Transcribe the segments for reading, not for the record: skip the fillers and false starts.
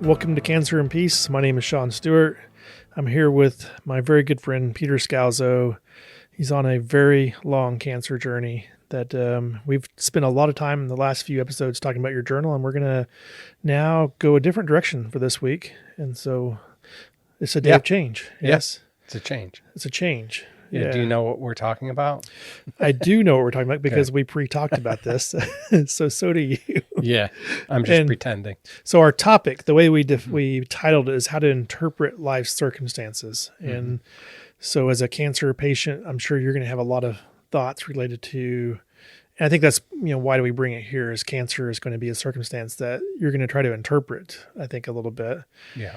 Welcome to Cancer and Peace. My name is Sean Stewart. I'm here with my very good friend, Peter Scalzo. He's on a very long cancer journey that we've spent a lot of time in the last few episodes talking about your journal, and we're going to now go a different direction for this week. And so it's a day of change. Yes. It's a change. It's a change. Yeah. Do you know what we're talking about? I do know what we're talking about because we pre-talked about this. So do you. Yeah. I'm just pretending. So our topic, the way we titled it, is how to interpret life's circumstances. Mm-hmm. And so as a cancer patient, I'm sure you're going to have a lot of thoughts related to, and I think that's, why do we bring it here, is cancer is going to be a circumstance that you're going to try to interpret, I think, a little bit. Yeah.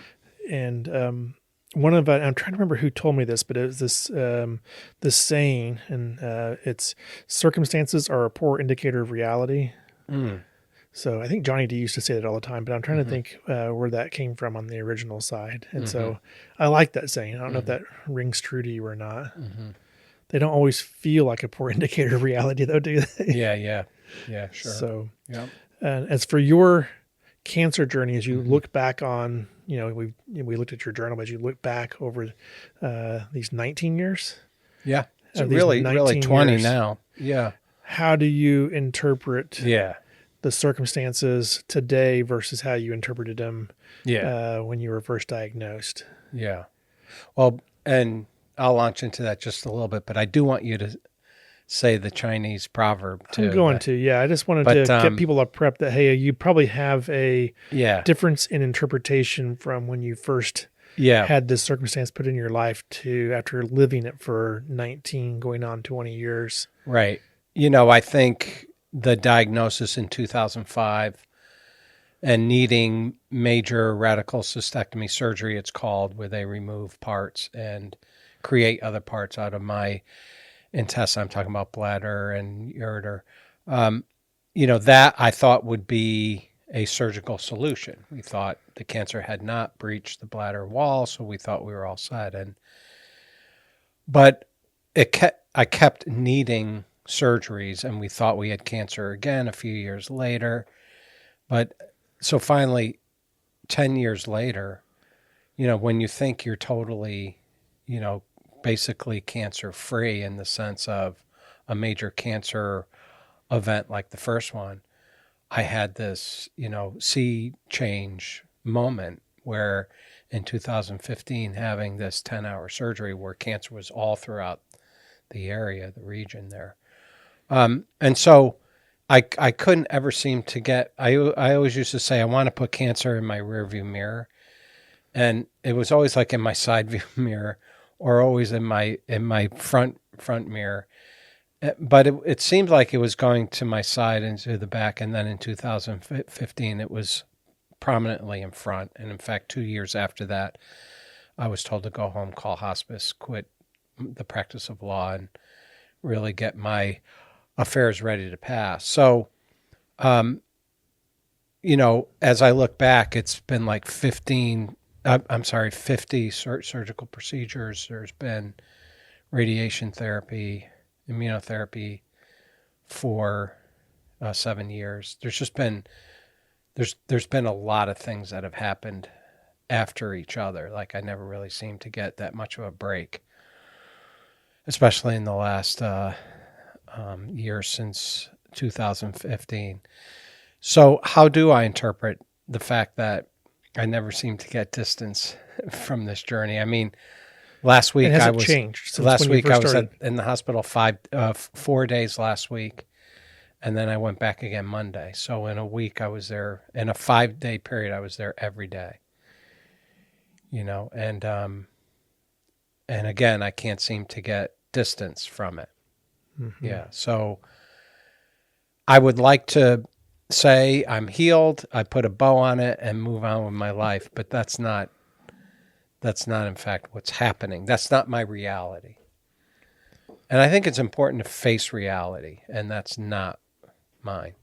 And I'm trying to remember who told me this, but it was this saying, and it's circumstances are a poor indicator of reality. Mm. So I think Johnny D used to say that all the time, but I'm trying to think where that came from on the original side. And so I like that saying. I don't know if that rings true to you or not. Mm-hmm. They don't always feel like a poor indicator of reality, though, do they? Yeah, sure. So, as for your cancer journey, as you look back on, we looked at your journal, but as you look back over these 19 years. Yeah. So really 20 years, now. Yeah. How do you interpret the circumstances today versus how you interpreted them when you were first diagnosed? Yeah. Well, and I'll launch into that just a little bit, but I do want you to say the Chinese proverb too. I'm going to, I just wanted to get people up prep that, hey, you probably have a difference in interpretation from when you first had this circumstance put in your life to after living it for 19 going on 20 years. Right. I think the diagnosis in 2005 and needing major radical cystectomy surgery, it's called, where they remove parts and create other parts out of my intestine. I'm talking about bladder and ureter. That I thought would be a surgical solution. We thought the cancer had not breached the bladder wall, so we thought we were all set. But I kept needing surgeries, and we thought we had cancer again a few years later. But so finally, 10 years later, when you think you're totally, basically cancer-free in the sense of a major cancer event like the first one, I had this, sea change moment where in 2015, having this 10-hour surgery where cancer was all throughout the area, the region there. And so I couldn't ever seem to get, I always used to say, I want to put cancer in my rearview mirror. And it was always like in my side view mirror, or always in my front mirror. But it seemed like it was going to my side and to the back. And then in 2015, it was prominently in front. And in fact, 2 years after that, I was told to go home, call hospice, quit the practice of law, and really get my affairs ready to pass. So, as I look back, it's been like 50 surgical procedures. There's been radiation therapy, immunotherapy for 7 years. There's been a lot of things that have happened after each other. Like I never really seemed to get that much of a break, especially in the last year since 2015. So how do I interpret the fact that I never seem to get distance from this journey? I mean, last week I was changed. Last week I was in the hospital 4 days last week, and then I went back again Monday. So in a week I was there. In a 5-day period, I was there every day. And again, I can't seem to get distance from it. Mm-hmm. Yeah. So I would like to say I'm healed, I put a bow on it and move on with my life, but that's not in fact what's happening. That's not my reality. And I think it's important to face reality, and that's not mine.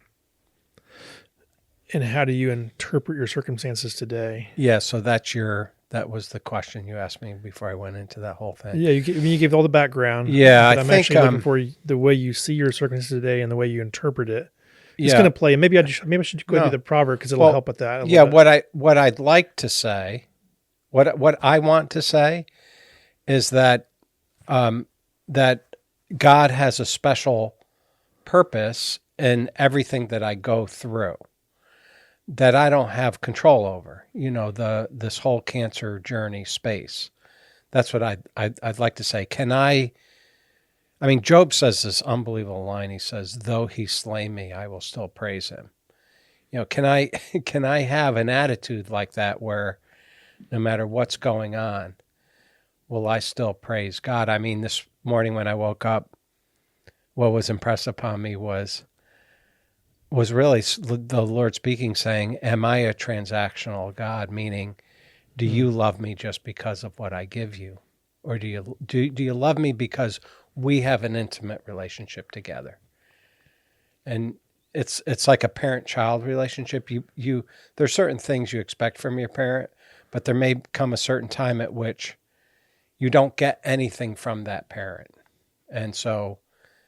And how do you interpret your circumstances today? Yeah, so that was the question you asked me before I went into that whole thing. Yeah, you gave all the background. Yeah, but I'm actually looking for the way you see your circumstances today and the way you interpret it. It's Yeah. going to play. Maybe I should go do No. the proverb because it'll Well, help with that a yeah, little bit. what I'd like to say, what I want to say is that that God has a special purpose in everything that I go through that I don't have control over. You know, this whole cancer journey space. That's what I'd like to say. I mean, Job says this unbelievable line. He says, "Though he slay me, I will still praise him." You know, can I can I have an attitude like that where no matter what's going on, will I still praise God? I mean, this morning when I woke up, what was impressed upon me was really the Lord speaking, saying, "Am I a transactional God?" Meaning, do you love me just because of what I give you, or do you love me because we have an intimate relationship together? And it's like a parent-child relationship. You there's certain things you expect from your parent, but there may come a certain time at which you don't get anything from that parent. And so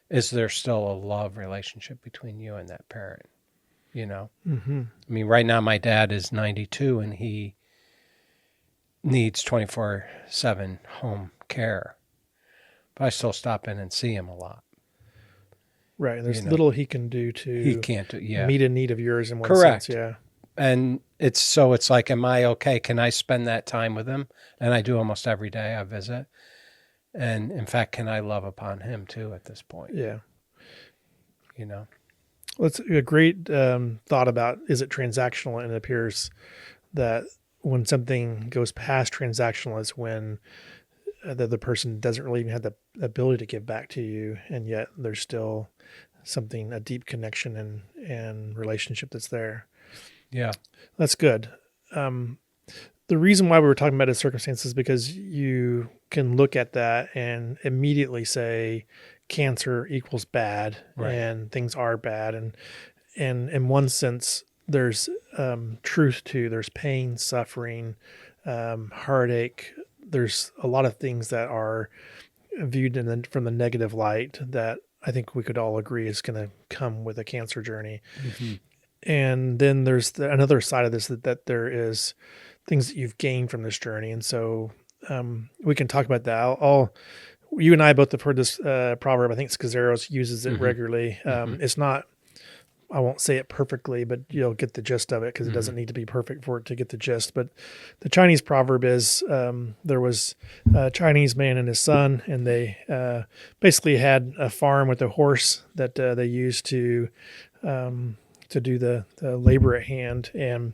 is there still a love relationship between you and that parent? You know? Mm-hmm. I mean, right now my dad is 92 and he needs 24/7 home care. But I still stop in and see him a lot. Right. There's You know? little he can do He to can't do, yeah. meet a need of yours in one Correct. sense. Yeah. And it's like, am I okay? Can I spend that time with him? And I do almost every day I visit. And in fact, can I love upon him too at this point? Yeah. You know? Well, it's a great thought about, is it transactional? And it appears that when something goes past transactional is when the other person doesn't really even have the ability to give back to you. And yet there's still something, a deep connection and relationship that's there. Yeah. That's good. The reason why we were talking about his circumstances is because you can look at that and immediately say cancer equals bad, Right. and things are bad. And in one sense, there's truth to, there's pain, suffering, heartache. There's a lot of things that are viewed from the negative light that I think we could all agree is going to come with a cancer journey. Mm-hmm. And then there's another side of this that there is things that you've gained from this journey. And so we can talk about that. You and I both have heard this proverb. I think Scalzo uses it regularly. It's not, I won't say it perfectly, but you'll get the gist of it because it doesn't need to be perfect for it to get the gist. But the Chinese proverb is there was a Chinese man and his son, and they basically had a farm with a horse that they used to do the labor at hand. And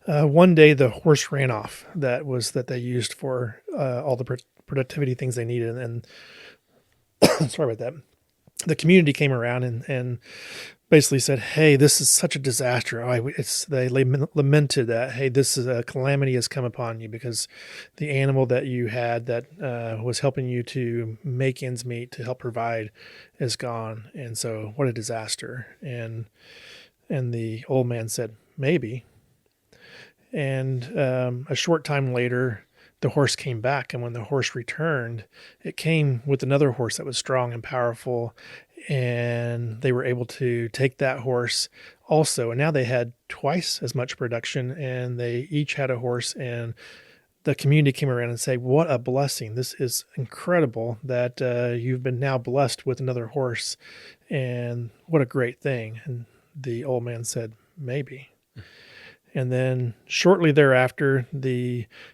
one day the horse ran off that they used for all the productivity things they needed. And sorry about that. The community came around and basically said, "Hey, this is such a disaster." They lamented that, "Hey, this is a calamity has come upon you because the animal that you had that was helping you to make ends meet to help provide is gone. And so what a disaster." And the old man said, "Maybe." And a short time later, the horse came back. And when the horse returned, it came with another horse that was strong and powerful. And they were able to take that horse also. And now they had twice as much production, and they each had a horse. And the community came around and said, "What a blessing. This is incredible that you've been now blessed with another horse. And what a great thing." And the old man said, "Maybe." And then shortly thereafter,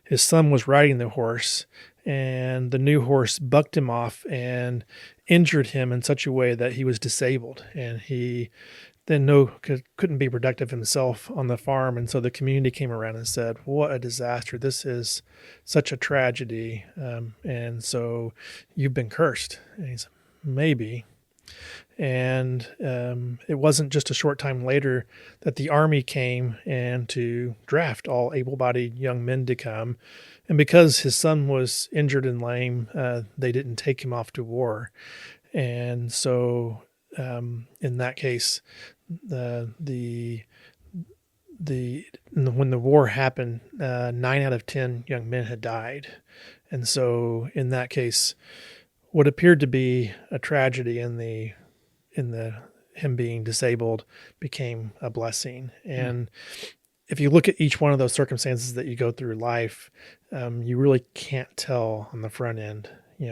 his son was riding the horse, and the new horse bucked him off and injured him in such a way that he was disabled. And he then couldn't be productive himself on the farm. And so the community came around and said, "What a disaster. This is such a tragedy. And so you've been cursed." And he said, "Maybe." And it wasn't just a short time later that the army came and to draft all able-bodied young men to come. And because his son was injured and lame, they didn't take him off to war. And so in that case, when the war happened, 9 out of 10 young men had died. And so in that case, what appeared to be a tragedy in the him being disabled became a blessing. And if you look at each one of those circumstances that you go through life, you really can't tell on the front end,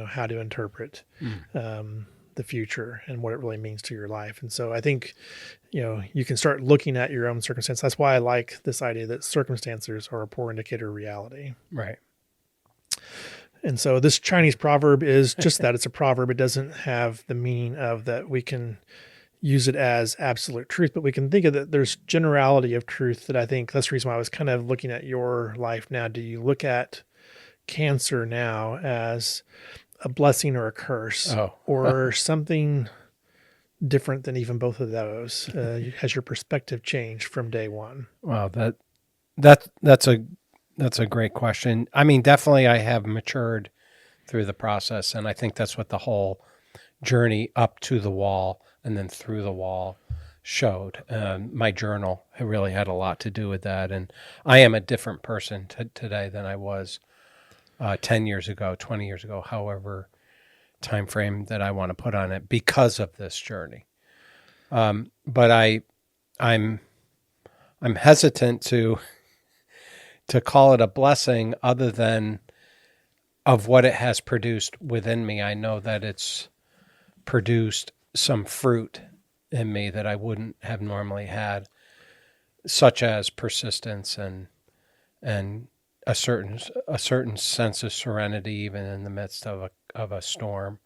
how to interpret the future and what it really means to your life. And so I think, you can start looking at your own circumstance. That's why I like this idea that circumstances are a poor indicator of reality. Right. And so this Chinese proverb is just that. It's a proverb. It doesn't have the meaning of that we can use it as absolute truth, but we can think of that there's generality of truth that I think that's the reason why I was kind of looking at your life now. Do you look at cancer now as a blessing or a curse or something different than even both of those? Has your perspective changed from day one? Wow, that's a great question. I mean, definitely I have matured through the process, and I think that's what the whole journey up to the wall and then through the wall showed. My journal really had a lot to do with that, and I am a different person today than I was 10 years ago, 20 years ago, however time frame that I want to put on it because of this journey. But I'm hesitant to call it a blessing other than of what it has produced within me. I know that it's produced some fruit in me that I wouldn't have normally had, such as persistence and a certain sense of serenity, even in the midst of a storm.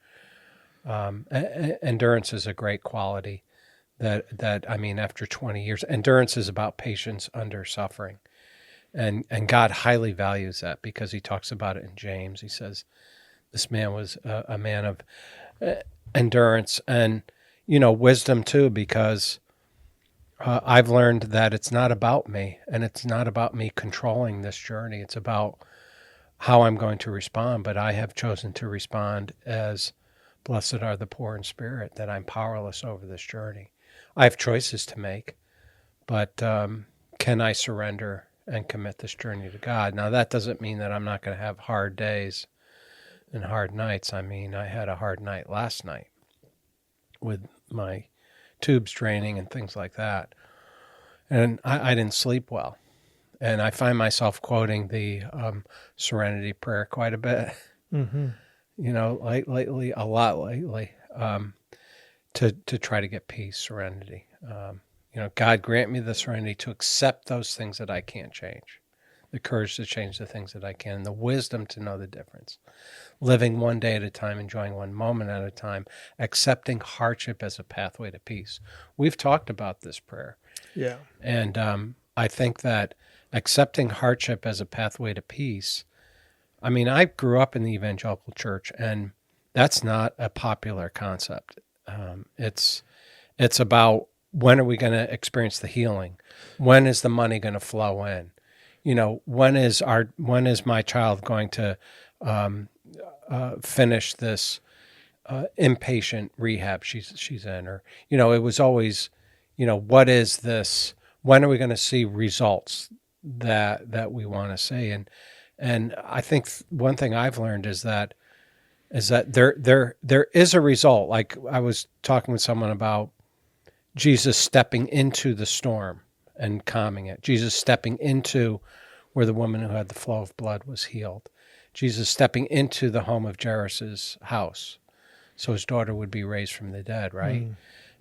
Endurance is a great quality that I mean, after 20 years, endurance is about patience under suffering. And God highly values that because he talks about it in James. He says, this man was a man of endurance and, wisdom too, because I've learned that it's not about me and it's not about me controlling this journey. It's about how I'm going to respond. But I have chosen to respond as blessed are the poor in spirit, that I'm powerless over this journey. I have choices to make, but can I surrender and commit this journey to God? Now, that doesn't mean that I'm not going to have hard days and hard nights. I mean, I had a hard night last night with my tubes draining and things like that. And I didn't sleep well. And I find myself quoting the Serenity Prayer quite a bit, lately, a lot lately, to try to get peace, serenity. God grant me the serenity to accept those things that I can't change, the courage to change the things that I can, and the wisdom to know the difference. Living one day at a time, enjoying one moment at a time, accepting hardship as a pathway to peace. We've talked about this prayer. Yeah. And I think that accepting hardship as a pathway to peace, I mean, I grew up in the evangelical church, and that's not a popular concept. It's about, when are we going to experience the healing? When is the money going to flow in? When is my child going to finish this inpatient rehab she's in? Or, it was always, what is this? When are we going to see results that we want to see? And I think one thing I've learned is that there is a result. Like I was talking with someone about Jesus stepping into the storm and calming it. Jesus stepping into where the woman who had the flow of blood was healed. Jesus stepping into the home of Jairus' house so his daughter would be raised from the dead, right?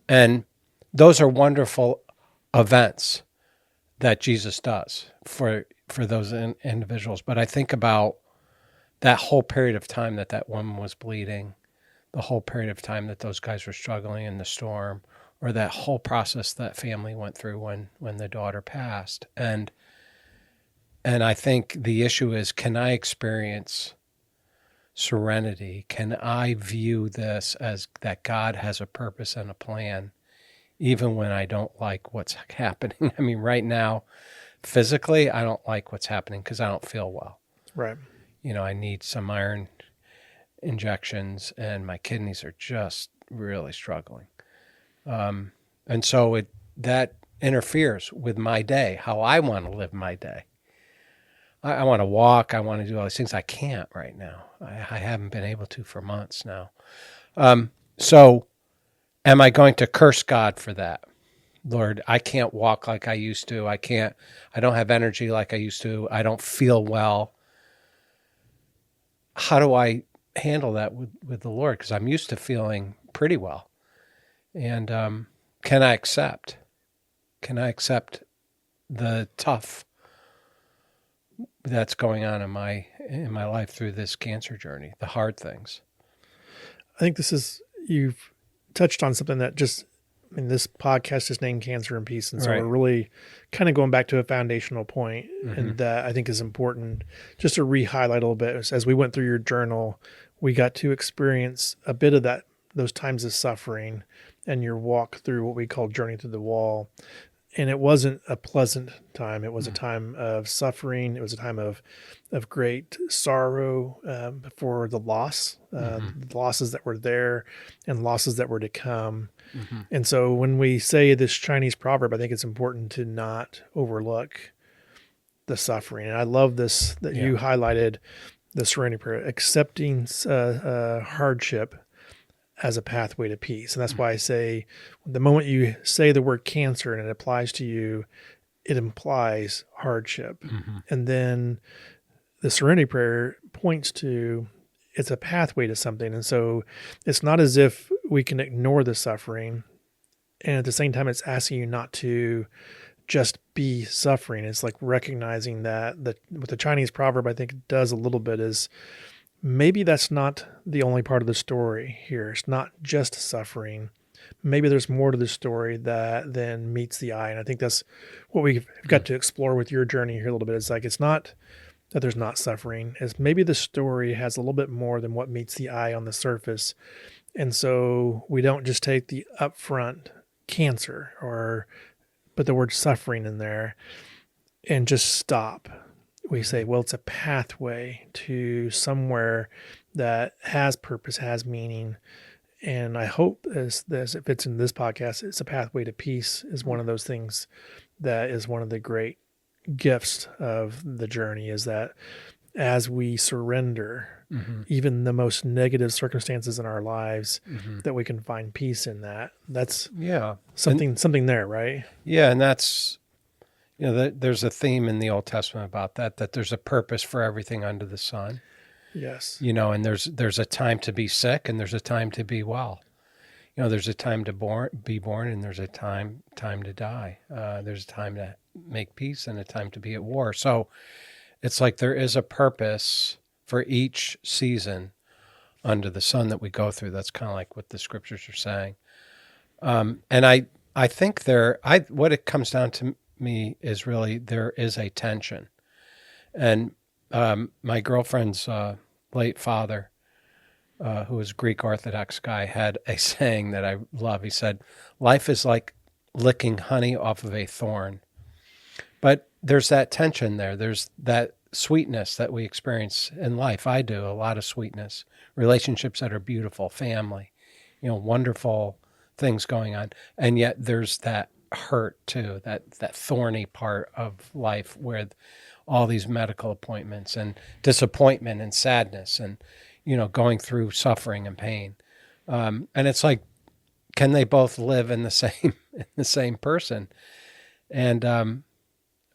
And those are wonderful events that Jesus does for those individuals. But I think about that whole period of time that woman was bleeding, the whole period of time that those guys were struggling in the storm, or that whole process that family went through when the daughter passed. And I think the issue is, can I experience serenity? Can I view this as that God has a purpose and a plan, even when I don't like what's happening? I mean, right now, physically, I don't like what's happening because I don't feel well. Right. I need some iron injections, and my kidneys are just really struggling. And so that interferes with my day, how I want to live my day. I want to walk. I want to do all these things. I can't right now. I haven't been able to for months now. So am I going to curse God for that? Lord, I can't walk like I used to. I don't have energy like I used to. I don't feel well. How do I handle that with the Lord? Because I'm used to feeling pretty well. And can I accept the tough that's going on in my life through this cancer journey, the hard things? I think you've touched on something that this podcast is named Cancer and Peace. And so Right. we're really kind of going back to a foundational point, Mm-hmm. and that I think is important just to re-highlight a little bit. As we went through your journal, we got to experience a bit of those times of suffering and your walk through what we call Journey to the Wall. And it wasn't a pleasant time. It was a time of suffering. It was a time of great sorrow for the loss, the losses that were there and losses that were to come. Mm-hmm. And so when we say this Chinese proverb, I think it's important to not overlook the suffering. And I love this, that you highlighted the serenity prayer, accepting hardship as a pathway to peace. And that's why I say the moment you say the word cancer and it applies to you, it implies hardship. Mm-hmm. And then the serenity prayer points to it's a pathway to something. And so it's not as if we can ignore the suffering. And at the same time, it's asking you not to just be suffering. It's like recognizing that what the Chinese proverb I think does a little bit is maybe that's not the only part of the story here. It's not just suffering. Maybe there's more to the story that then meets the eye. And I think that's what we've got to explore with your journey here a little bit. It's like, it's not that there's not suffering. It's maybe the story has a little bit more than what meets the eye on the surface. And so we don't just take the upfront cancer or put the word suffering in there and just stop. We say, well, it's a pathway to somewhere that has purpose, has meaning. And I hope if it's in this podcast, it's a pathway to peace is one of those things that is one of the great gifts of the journey, is that as we surrender, even the most negative circumstances in our lives, that we can find peace in that. That's something there, right? Yeah. And that's, there's a theme in the Old Testament about that there's a purpose for everything under the sun. Yes. And there's a time to be sick and there's a time to be well. There's a time to be born and there's a time to die. There's a time to make peace and a time to be at war. So it's like there is a purpose for each season under the sun that we go through. That's kind of like what the scriptures are saying. And I think what it comes down to me is really there is a tension. And my girlfriend's late father, who was a Greek Orthodox guy, had a saying that I love. He said, life is like licking honey off of a thorn. But there's that tension there. There's that sweetness that we experience in life. I do, a lot of sweetness, relationships that are beautiful, family, wonderful things going on. And yet there's that hurt too, that thorny part of life where all these medical appointments and disappointment and sadness and, going through suffering and pain. And it's like, can they both live in the same person? And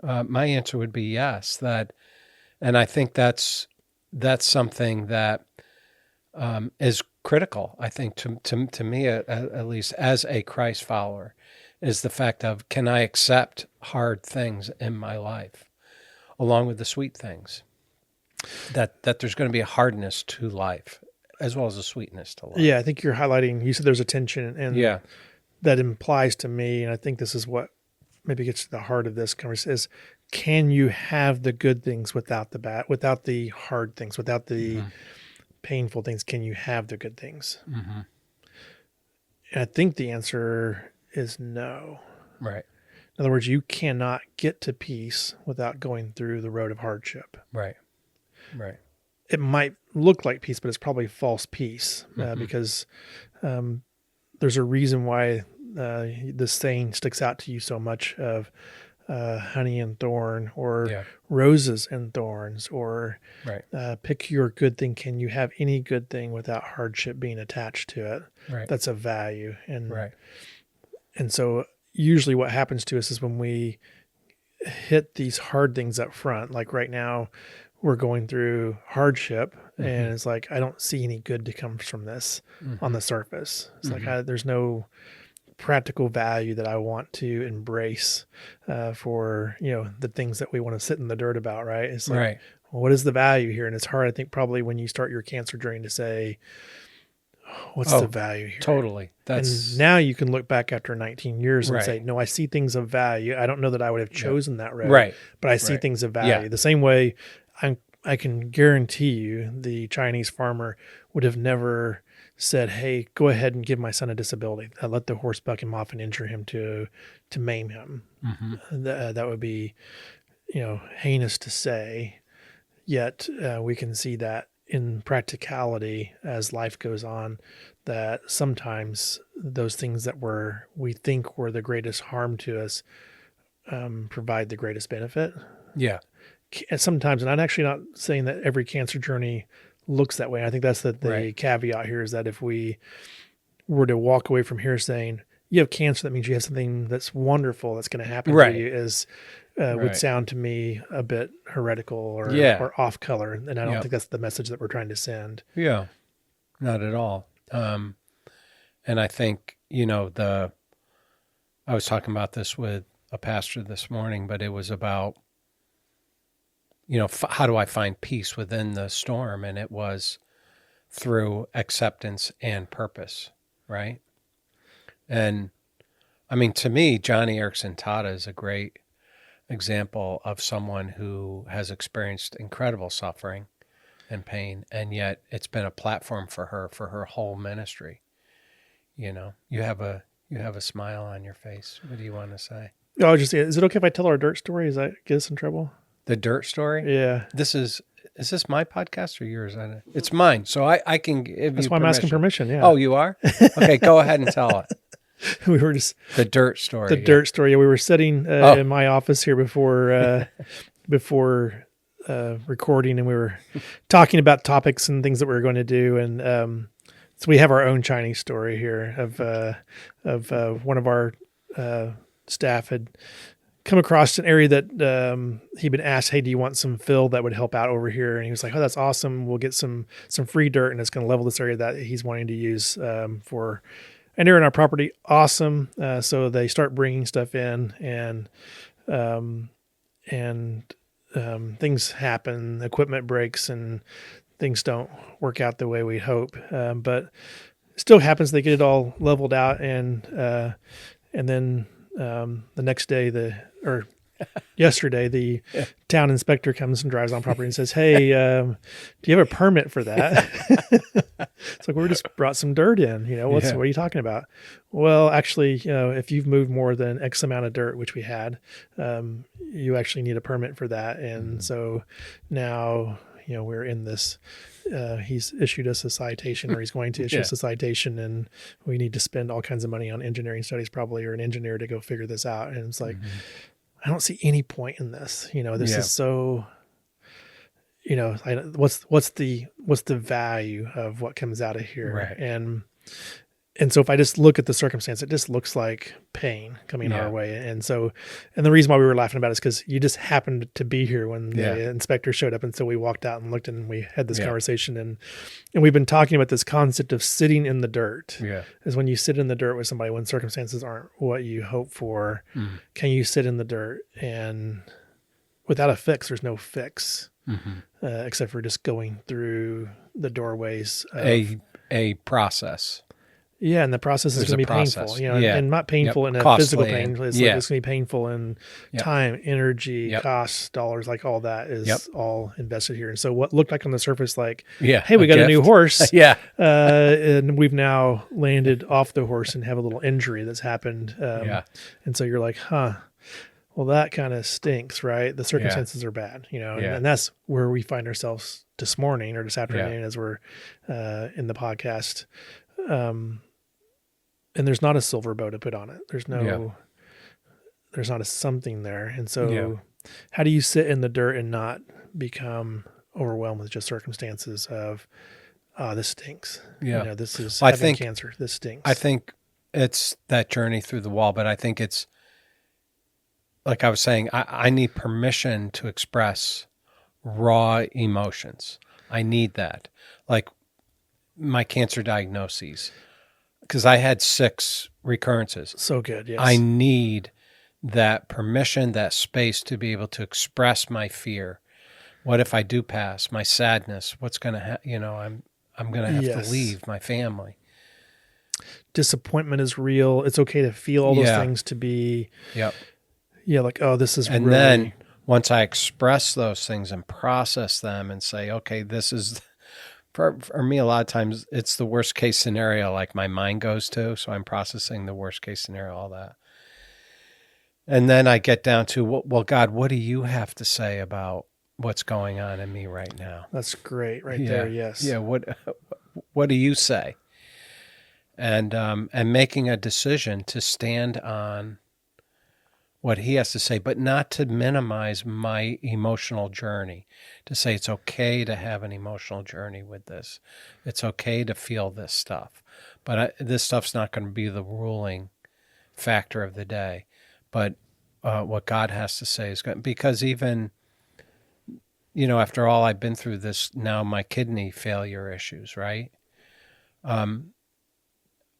my answer would be yes. And I think that's something that is critical. I think to me, at least as a Christ follower, is the fact of, can I accept hard things in my life, along with the sweet things? That there's going to be a hardness to life, as well as a sweetness to life. Yeah, I think you're highlighting. You said there's a tension, and that implies to me, and I think this is what maybe gets to the heart of this conversation, is can you have the good things without the hard things, without the painful things? Can you have the good things? And I think the answer is no. Right. In other words, you cannot get to peace without going through the road of hardship. Right. Right. It might look like peace, but it's probably false peace, because there's a reason why this saying sticks out to you so much of honey and thorn, or Yeah. roses and thorns, or Right. pick your good thing. Can you have any good thing without hardship being attached to it? Right. That's a value. Right. And so usually what happens to us is when we hit these hard things up front, like right now we're going through hardship, and it's like, I don't see any good to come from this on the surface. It's like, there's no practical value that I want to embrace for, the things that we want to sit in the dirt about. Right. It's like, Right. well, what is the value here? And it's hard, I think, probably when you start your cancer journey to say, what's the value here? Totally. And now you can look back after 19 years and Right. say, no, I see things of value. I don't know that I would have chosen that road, Right. but I see Right. things of value. Yeah. The same way I can guarantee you the Chinese farmer would have never said, hey, go ahead and give my son a disability. Let the horse buck him off and injure him to maim him. That would be, heinous to say. Yet we can see that in practicality as life goes on, that sometimes those things that we think were the greatest harm to us provide the greatest benefit. Yeah. And sometimes, and I'm actually not saying that every cancer journey looks that way. I think that's the Right. caveat here, is that if we were to walk away from here saying you have cancer, that means you have something that's wonderful that's going to happen Right. to you, is would Right. sound to me a bit heretical or off color. And I don't think that's the message that we're trying to send. Yeah, not at all. And I think, I was talking about this with a pastor this morning, but it was about, how do I find peace within the storm? And it was through acceptance and purpose, right? And I mean, to me, Johnny Erickson Tata is a great example of someone who has experienced incredible suffering and pain, and yet it's been a platform for her whole ministry. You have a smile on your face. What do you want to say? Oh, is it okay if I tell our dirt story? Does that get us in trouble? The dirt story? Yeah. Is this my podcast or yours? It's mine, so I can give That's you why I'm asking permission. permission. Yeah. Oh, you are? Okay, go ahead and tell it. We were just The dirt story. the dirt story. We were sitting in my office here before recording, and we were talking about topics and things that we were going to do. And so we have our own Chinese story here of one of our staff had come across an area that he'd been asked, hey, do you want some fill that would help out over here? And he was like, oh, that's awesome. We'll get some free dirt, and it's going to level this area that he's wanting to use for an area on our property. Awesome. So they start bringing stuff in, and things happen, equipment breaks, and things don't work out the way we hope. But it still happens. They get it all leveled out, and then the next day, yesterday, the town inspector comes and drives on property and says, hey, do you have a permit for that? It's like, we just brought some dirt in, what are you talking about? Well, actually, if you've moved more than X amount of dirt, which we had, you actually need a permit for that. And so now, we're in this, he's issued us a citation, or he's going to issue us a citation, and we need to spend all kinds of money on engineering studies probably, or an engineer to go figure this out. And it's like, I don't see any point in this. This is so, what's the value of what comes out of here? Right. And so if I just look at the circumstance, it just looks like pain coming our way. And the reason why we were laughing about it is because you just happened to be here when the inspector showed up. And so we walked out and looked, and we had this conversation, and we've been talking about this concept of sitting in the dirt. Yeah. Is when you sit in the dirt with somebody when circumstances aren't what you hope for, can you sit in the dirt, and without a fix, there's no fix, except for just going through the doorways of a process. Yeah, and the process is going to be painful, and not painful in a Costly physical pain. It's like it's going to be painful in time, energy, costs, dollars, like all that is all invested here. And so what looked like on the surface, like, hey, we got a new horse. And we've now landed off the horse and have a little injury that's happened. And so you're like, well, that kind of stinks, right? The circumstances are bad, and that's where we find ourselves this morning or this afternoon as we're in the podcast. And there's not a silver bow to put on it. There's no, a something there. And Yeah. so how do you sit in the dirt and not become overwhelmed with just circumstances of, this stinks. Yeah. This is I having think cancer. This stinks. I think it's that journey through the wall, but I think it's like I was saying, I need permission to express raw emotions. I need that. Like my cancer diagnoses, because I had 6 recurrences. So good. Yes. I need that permission, that space to be able to express my fear. What if I do pass? My sadness. What's going to happen? I'm going to have Yes. to leave my family. Disappointment is real. It's okay to feel all those Yeah. things, to be, Yep. like, oh, this is And really, then once I express those things and process them and say, okay, this is, for me, a lot of times it's the worst case scenario, like my mind goes to. So I'm processing the worst case scenario, all that. And then I get down to, well, God, what do you have to say about what's going on in me right now? that's great right Yeah. there. Yes. Yeah. What do you say? And making a decision to stand on what he has to say, but not to minimize my emotional journey, to say it's okay to have an emotional journey with this. It's okay to feel this stuff, but this stuff's not going to be the ruling factor of the day. But what God has to say is good, because even, after all I've been through this now, my kidney failure issues, right? I'm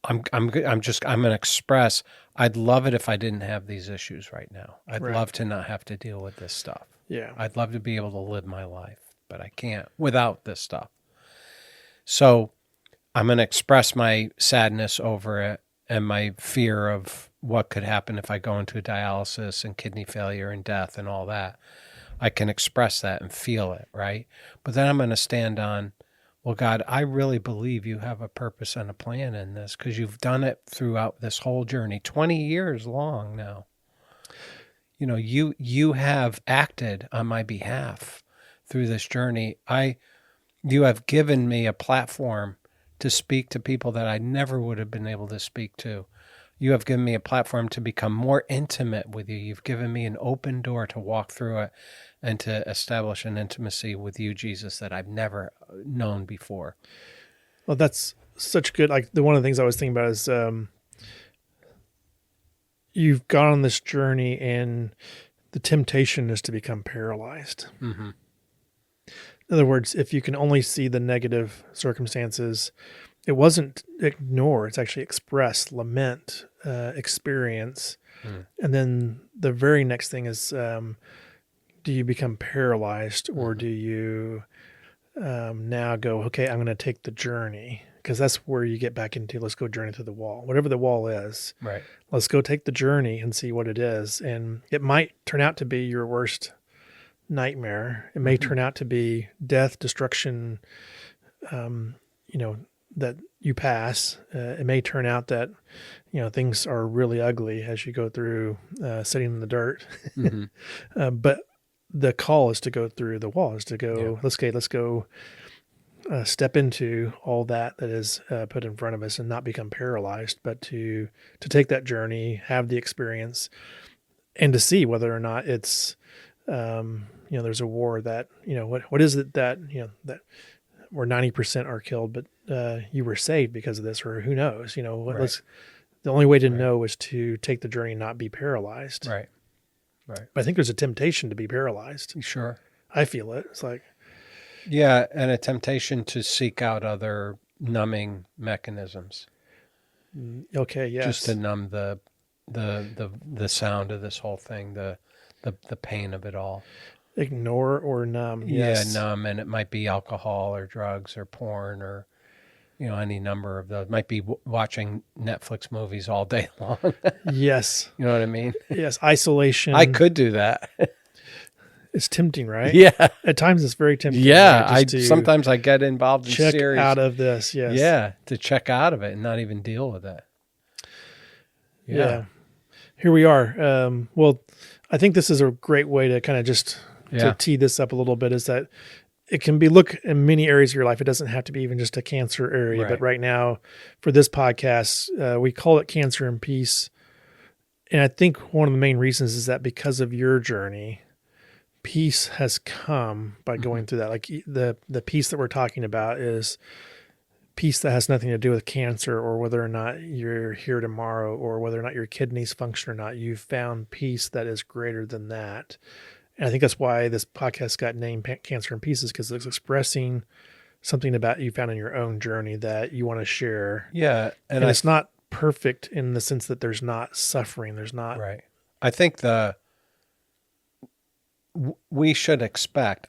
going to express, I'd love it if I didn't have these issues right now. I'd Right. love to not have to deal with this stuff. Yeah. I'd love to be able to live my life, but I can't without this stuff. So I'm going to express my sadness over it and my fear of what could happen if I go into dialysis and kidney failure and death and all that. I can express that and feel it, right? But then I'm going to stand on, well, God, I really believe you have a purpose and a plan in this, because you've done it throughout this whole journey, 20 years long now. You have acted on my behalf through this journey. You have given me a platform to speak to people that I never would have been able to speak to. You have given me a platform to become more intimate with you. You've given me an open door to walk through it and to establish an intimacy with you, Jesus, that I've never known before. Well, that's such good. Like, one of the things I was thinking about is, you've gone on this journey and the temptation is to become paralyzed. Mm-hmm. In other words, if you can only see the negative circumstances, it wasn't ignore, it's actually express, lament, experience. And then the very next thing is, do you become paralyzed, or do you now go, okay, I'm going to take the journey? Because that's where you get back into, let's go journey through the wall, whatever the wall is. Right. Let's go take the journey and see what it is. And it might turn out to be your worst nightmare. It may turn out to be death, destruction, that you pass. It may turn out that, things are really ugly as you go through sitting in the dirt. Mm-hmm. But the call is to go through the wall, is to go, let's go step into all that is put in front of us and not become paralyzed, but to take that journey, have the experience, and to see whether or not it's, there's a war that, what is it that, that where 90% are killed, but you were saved because of this, or who knows, Right. The only way to know is to take the journey and not be paralyzed. Right. Right. But I think there's a temptation to be paralyzed. Sure. I feel it. It's like, Yeah, and a temptation to seek out other numbing mechanisms, okay, yes. just to numb the sound of this whole thing, the pain of it all. Ignore or numb. Yes. Yeah, numb, and it might be alcohol or drugs or porn or any number of those. It might be watching Netflix movies all day long. Yes. You know what I mean? Yes. Isolation. I could do that. It's tempting, right? Yeah. At times it's very tempting. Yeah, right? Just to sometimes I get involved in check series. out of this. Yes. Yeah, to check out of it and not even deal with it. Yeah. Here we are. Well, I think this is a great way to kind of just to tee this up a little bit, is that it can be look in many areas of your life. It doesn't have to be even just a cancer area, Right. but right now for this podcast, we call it Cancer and Peace. And I think one of the main reasons is that because of your journey, peace has come by going through that. Like the peace that we're talking about is peace that has nothing to do with cancer or whether or not you're here tomorrow or whether or not your kidneys function or not. You've found peace that is greater than that. And I think that's why this podcast got named Cancer in Pieces, because it's expressing something about you found in your own journey that you want to share. Yeah. And it's not perfect in the sense that there's not suffering. There's not. Right. I think I should expect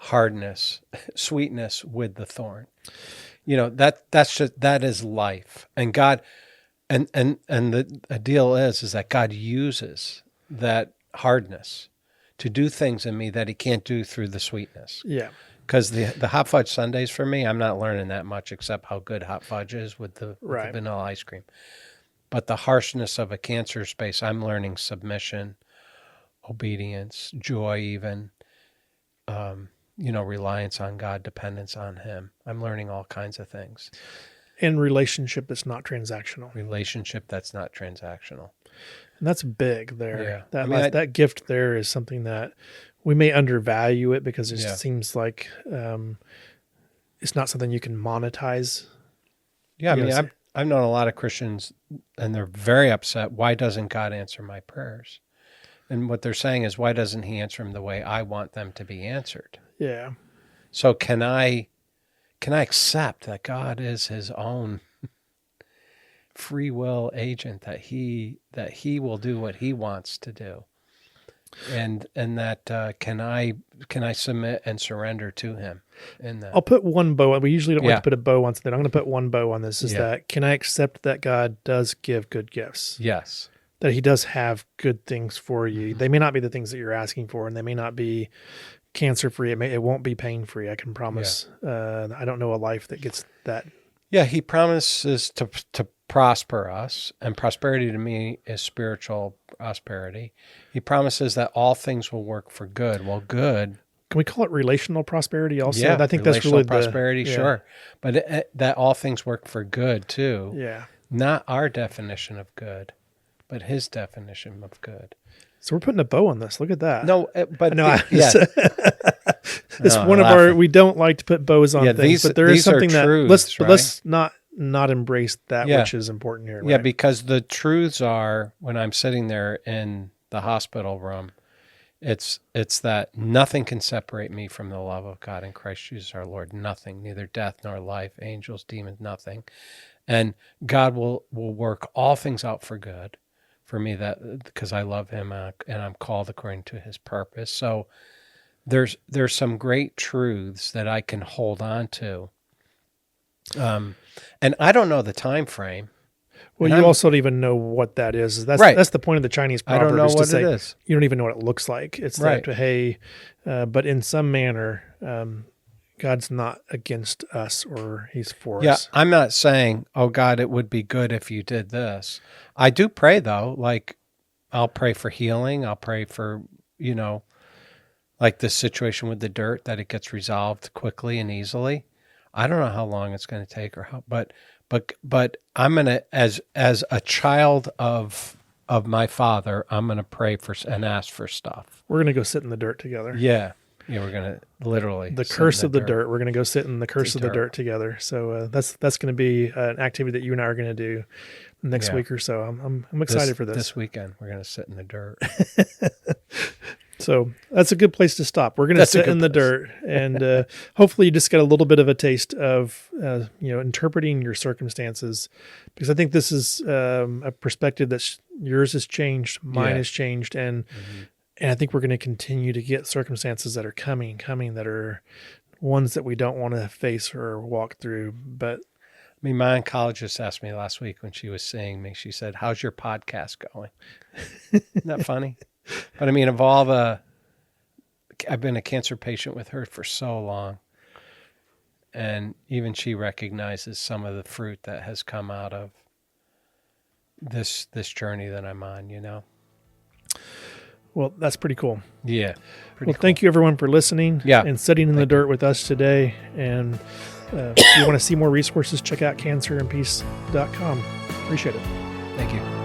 hardness, sweetness with the thorn. That is life. And God, and the deal is that God uses that hardness to do things in me that he can't do through the sweetness. Yeah. Because the hot fudge sundaes for me, I'm not learning that much except how good hot fudge is with the vanilla ice cream. But the harshness of a cancer space, I'm learning submission, obedience, joy even, reliance on God, dependence on him. I'm learning all kinds of things. And relationship that's not transactional. And that's big there. Yeah. That gift there is something that we may undervalue it because it seems like it's not something you can monetize. Yeah, I've known a lot of Christians, and they're very upset. Why doesn't God answer my prayers? And what they're saying is, why doesn't he answer them the way I want them to be answered? Yeah. So can I accept that God is his own free will agent, that he will do what he wants to do? And that can I submit and surrender to him in that? I'll put one bow. We usually don't like to put a bow on something. I'm going to put one bow on this. Is that can I accept that God does give good gifts? Yes. That he does have good things for you. They may not be the things that you're asking for, and they may not be cancer free. It won't be pain free. I can promise. I don't know a life that gets that. Yeah, he promises to prosper us, and prosperity to me is spiritual prosperity. He promises that all things will work for good. Well, good. Can we call it relational prosperity also? Yeah, I think that's really prosperity, sure. But that all things work for good too. Yeah. Not our definition of good, but his definition of good. So we're putting a bow on this. Look at that. No, but it's one of our. We don't like to put bows on things, but there is something that let's not embrace that which is important here. Right? Yeah, because the truths are, when I'm sitting there in the hospital room, it's that nothing can separate me from the love of God in Christ Jesus our Lord. Nothing, neither death nor life, angels, demons, nothing. And God will work all things out for good for me, that because I love him and I'm called according to his purpose. So there's some great truths that I can hold on to. And I don't know the time frame. Well, you also don't even know what that is. That's the point of the Chinese proverb. I don't know what it is. You don't even know what it looks like. It's that, hey, but in some manner, God's not against us or he's for us. Yeah, I'm not saying, oh, God, it would be good if you did this. I do pray, though. Like, I'll pray for healing. I'll pray for, like this situation with the dirt, that it gets resolved quickly and easily. I don't know how long it's going to take but I'm going to, as a child of my Father, I'm going to pray for and ask for stuff. We're going to go sit in the dirt together. Yeah. Yeah, we're going to literally the curse of the dirt. We're going to go sit in the curse of the dirt together. So that's going to be an activity that you and I are going to do next week or so. I'm excited for this. This weekend, we're going to sit in the dirt. So that's a good place to stop. We're going to sit in the dirt, and hopefully you just get a little bit of a taste of interpreting your circumstances, because I think this is a perspective that yours has changed, mine has changed, and I think we're going to continue to get circumstances that are coming that are ones that we don't want to face or walk through. But I mean, my oncologist asked me last week when she was seeing me, she said, "How's your podcast going?" Isn't that funny? But I mean, I've been a cancer patient with her for so long. And even she recognizes some of the fruit that has come out of this journey that I'm on, Well, that's pretty cool. Yeah. Thank you everyone for listening and sitting in the dirt with us today. And if you want to see more resources, check out cancerandpeace.com. Appreciate it. Thank you.